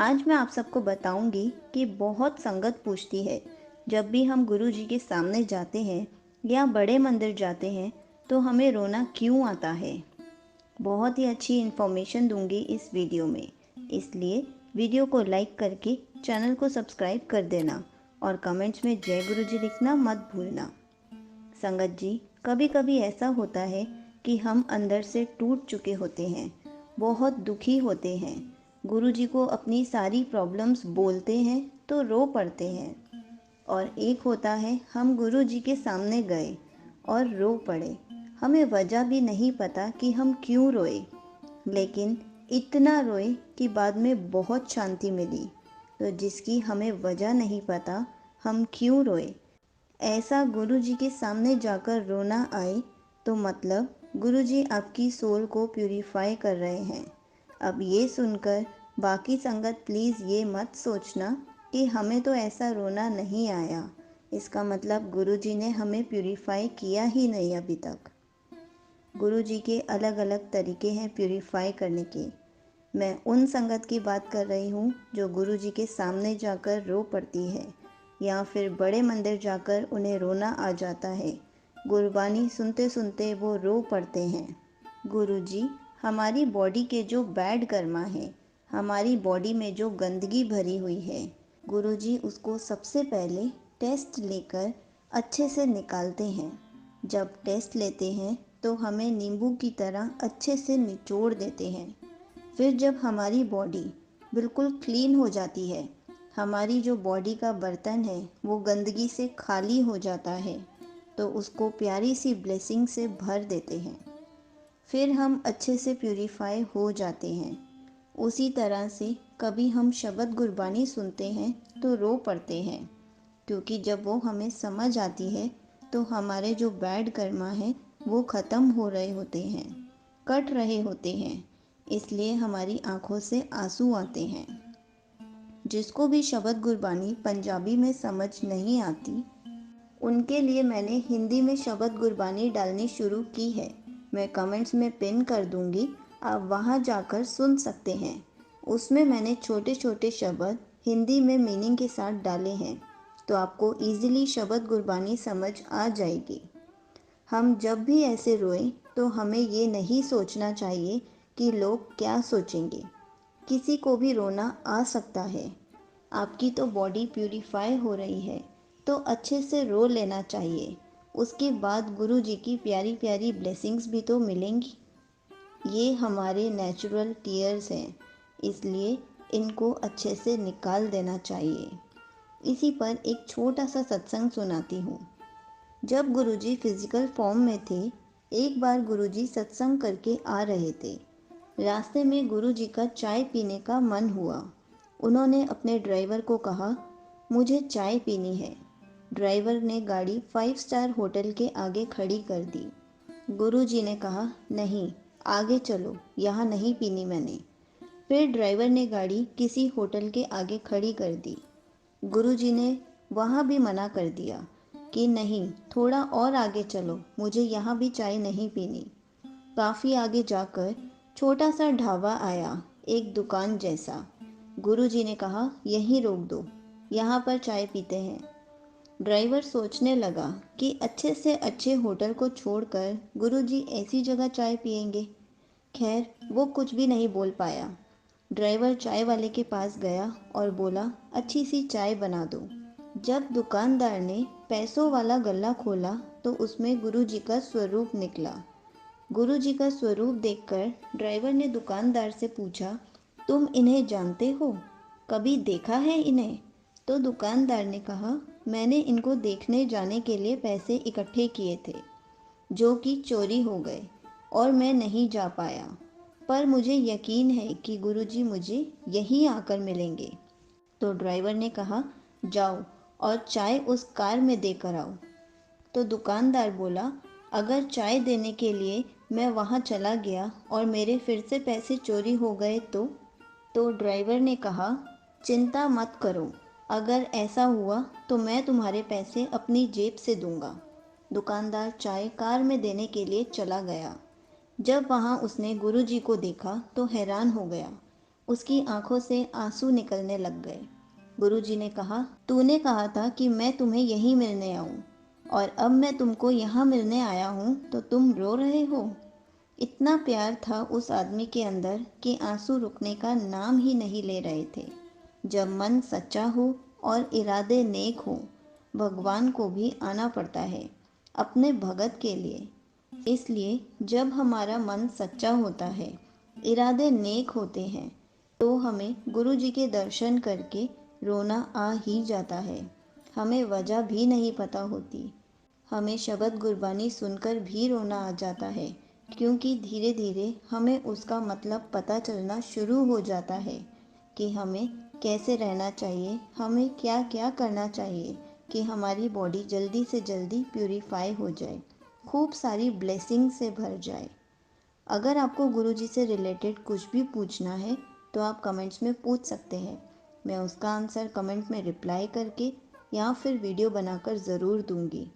आज मैं आप सबको बताऊंगी कि बहुत संगत पूछती है। जब भी हम गुरु जी के सामने जाते हैं या बड़े मंदिर जाते हैं तो हमें रोना क्यों आता है। बहुत ही अच्छी इन्फॉर्मेशन दूंगी इस वीडियो में, इसलिए वीडियो को लाइक करके चैनल को सब्सक्राइब कर देना और कमेंट्स में जय गुरु जी लिखना मत भूलना। संगत जी, कभी कभी ऐसा होता है कि हम अंदर से टूट चुके होते हैं, बहुत दुखी होते हैं। गुरु जी को अपनी सारी प्रॉब्लम्स बोलते हैं तो रो पड़ते हैं। और एक होता है हम गुरु जी के सामने गए और रो पड़े, हमें वजह भी नहीं पता कि हम क्यों रोए, लेकिन इतना रोए कि बाद में बहुत शांति मिली। तो जिसकी हमें वजह नहीं पता हम क्यों रोए, ऐसा गुरु जी के सामने जाकर रोना आए तो मतलब गुरु जी आपकी सोल को प्यूरिफाई कर रहे हैं। अब ये सुनकर बाकी संगत प्लीज़ ये मत सोचना कि हमें तो ऐसा रोना नहीं आया, इसका मतलब गुरु जी ने हमें प्यूरिफाई किया ही नहीं अभी तक। गुरु जी के अलग अलग तरीके हैं प्यूरिफाई करने के। मैं उन संगत की बात कर रही हूँ जो गुरु जी के सामने जाकर रो पड़ती है या फिर बड़े मंदिर जाकर उन्हें रोना आ जाता है। गुरबानी सुनते सुनते वो रो पड़ते हैं। गुरु जी हमारी बॉडी के जो बैड कर्मा है, हमारी बॉडी में जो गंदगी भरी हुई है, गुरु जी उसको सबसे पहले टेस्ट लेकर अच्छे से निकालते हैं। जब टेस्ट लेते हैं तो हमें नींबू की तरह अच्छे से निचोड़ देते हैं। फिर जब हमारी बॉडी बिल्कुल क्लीन हो जाती है, हमारी जो बॉडी का बर्तन है वो गंदगी से खाली हो जाता है, तो उसको प्यारी सी ब्लेसिंग से भर देते हैं। फिर हम अच्छे से प्यूरिफाई हो जाते हैं। उसी तरह से कभी हम शब्द गुरबानी सुनते हैं तो रो पड़ते हैं, क्योंकि जब वो हमें समझ आती है तो हमारे जो बैड कर्मा है वो ख़त्म हो रहे होते हैं, कट रहे होते हैं, इसलिए हमारी आंखों से आंसू आते हैं। जिसको भी शब्द गुरबानी पंजाबी में समझ नहीं आती, उनके लिए मैंने हिंदी में शब्द गुरबानी डालनी शुरू की है। मैं कमेंट्स में पिन कर दूंगी, आप वहां जाकर सुन सकते हैं। उसमें मैंने छोटे छोटे शब्द हिंदी में मीनिंग के साथ डाले हैं, तो आपको इजीली शब्द गुरबानी समझ आ जाएगी। हम जब भी ऐसे रोएं तो हमें ये नहीं सोचना चाहिए कि लोग क्या सोचेंगे। किसी को भी रोना आ सकता है। आपकी तो बॉडी प्यूरिफाई हो रही है तो अच्छे से रो लेना चाहिए। उसके बाद गुरु जी की प्यारी प्यारी ब्लेसिंग्स भी तो मिलेंगी। ये हमारे नेचुरल टीयर्स हैं, इसलिए इनको अच्छे से निकाल देना चाहिए। इसी पर एक छोटा सा सत्संग सुनाती हूँ। जब गुरुजी फिजिकल फॉर्म में थे, एक बार गुरुजी सत्संग करके आ रहे थे। रास्ते में गुरुजी का चाय पीने का मन हुआ। उन्होंने अपने ड्राइवर को कहा, मुझे चाय पीनी है। ड्राइवर ने गाड़ी 5 स्टार होटल के आगे खड़ी कर दी। गुरुजी ने कहा, नहीं, आगे चलो, यहाँ नहीं पीनी मैंने। फिर ड्राइवर ने गाड़ी किसी होटल के आगे खड़ी कर दी। गुरुजी ने वहाँ भी मना कर दिया कि नहीं, थोड़ा और आगे चलो, मुझे यहाँ भी चाय नहीं पीनी। काफ़ी आगे जाकर छोटा सा ढाबा आया, एक दुकान जैसा। गुरुजी ने कहा, यहीं रोक दो, यहाँ पर चाय पीते हैं। ड्राइवर सोचने लगा कि अच्छे से अच्छे होटल को छोड़कर गुरुजी ऐसी जगह चाय पिएंगे। खैर, वो कुछ भी नहीं बोल पाया। ड्राइवर चाय वाले के पास गया और बोला, अच्छी सी चाय बना दो। जब दुकानदार ने पैसों वाला गल्ला खोला तो उसमें गुरुजी का स्वरूप निकला। गुरुजी का स्वरूप देखकर ड्राइवर ने दुकानदार से पूछा, तुम इन्हें जानते हो? कभी देखा है इन्हें? तो दुकानदार ने कहा, मैंने इनको देखने जाने के लिए पैसे इकट्ठे किए थे, जो कि चोरी हो गए और मैं नहीं जा पाया। पर मुझे यकीन है कि गुरुजी मुझे यहीं आकर मिलेंगे। तो ड्राइवर ने कहा, जाओ और चाय उस कार में देकर आओ। तो दुकानदार बोला, अगर चाय देने के लिए मैं वहाँ चला गया और मेरे फिर से पैसे चोरी हो गए तो ड्राइवर ने कहा, चिंता मत करो, अगर ऐसा हुआ तो मैं तुम्हारे पैसे अपनी जेब से दूंगा। दुकानदार चाय कार में देने के लिए चला गया। जब वहाँ उसने गुरुजी को देखा तो हैरान हो गया। उसकी आंखों से आंसू निकलने लग गए। गुरुजी ने कहा, तूने कहा था कि मैं तुम्हें यहीं मिलने आऊं, और अब मैं तुमको यहाँ मिलने आया हूँ तो तुम रो रहे हो। इतना प्यार था उस आदमी के अंदर कि आंसू रुकने का नाम ही नहीं ले रहे थे। जब मन सच्चा हो और इरादे नेक हो, भगवान को भी आना पड़ता है अपने भगत के लिए। इसलिए जब हमारा मन सच्चा होता है, इरादे नेक होते हैं, तो हमें गुरु जी के दर्शन करके रोना आ ही जाता है। हमें वजह भी नहीं पता होती। हमें शबद गुरबानी सुनकर भी रोना आ जाता है, क्योंकि धीरे धीरे हमें उसका मतलब पता चलना शुरू हो जाता है कि हमें कैसे रहना चाहिए, हमें क्या क्या करना चाहिए कि हमारी बॉडी जल्दी से जल्दी प्यूरीफाई हो जाए, खूब सारी ब्लेसिंग से भर जाए। अगर आपको गुरुजी से रिलेटेड कुछ भी पूछना है तो आप कमेंट्स में पूछ सकते हैं। मैं उसका आंसर कमेंट में रिप्लाई करके या फिर वीडियो बनाकर ज़रूर दूंगी।